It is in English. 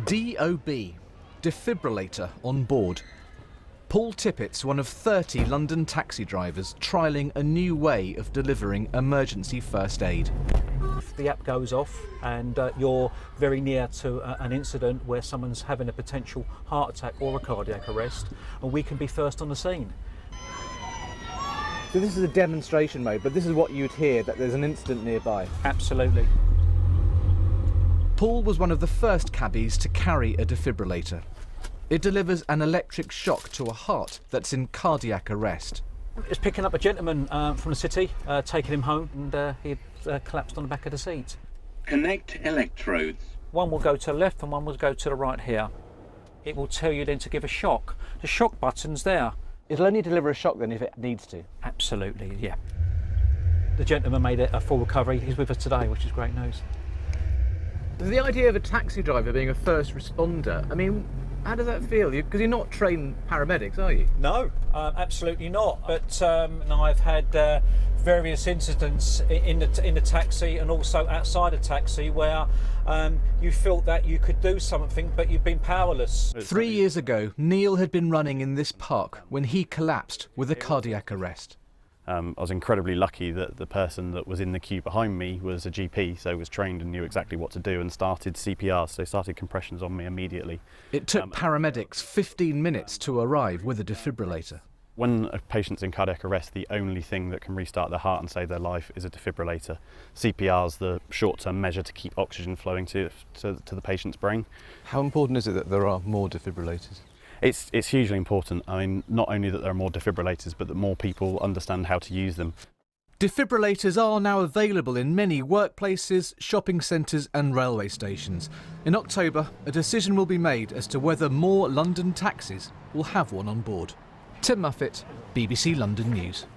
DOB, defibrillator on board. Paul Tippett's one of 30 London taxi drivers trialling a new way of delivering emergency first aid. If the app goes off and you're very near to an incident where someone's having a potential heart attack or a cardiac arrest, and we can be first on the scene. So this is a demonstration mode, but this is what you'd hear, that there's an incident nearby. Absolutely. Paul was one of the first cabbies to carry a defibrillator. It delivers an electric shock to a heart that's in cardiac arrest. It's picking up a gentleman from the city, taking him home, and he collapsed on the back of the seat. Connect electrodes. One will go to the left and one will go to the right here. It will tell you then to give a shock. The shock button's there. It'll only deliver a shock then if it needs to? Absolutely, yeah. The gentleman made a full recovery. He's with us today, which is great news. The idea of a taxi driver being a first responder, I mean, how does that feel? Because you're not trained paramedics, are you? No, absolutely not. But I've had various incidents in the taxi and also outside a taxi where you felt that you could do something, but you've been powerless. 3 years ago, Neil had been running in this park when he collapsed with a cardiac arrest. I was incredibly lucky that the person that was in the queue behind me was a GP, so was trained and knew exactly what to do and started CPR, so started compressions on me immediately. It took paramedics 15 minutes to arrive with a defibrillator. When a patient's in cardiac arrest, the only thing that can restart their heart and save their life is a defibrillator. CPR is the short-term measure to keep oxygen flowing to the patient's brain. How important is it that there are more defibrillators? It's hugely important. I mean, not only that there are more defibrillators, but that more people understand how to use them. Defibrillators are now available in many workplaces, shopping centres and railway stations. In October, a decision will be made as to whether more London taxis will have one on board. Tim Muffett, BBC London News.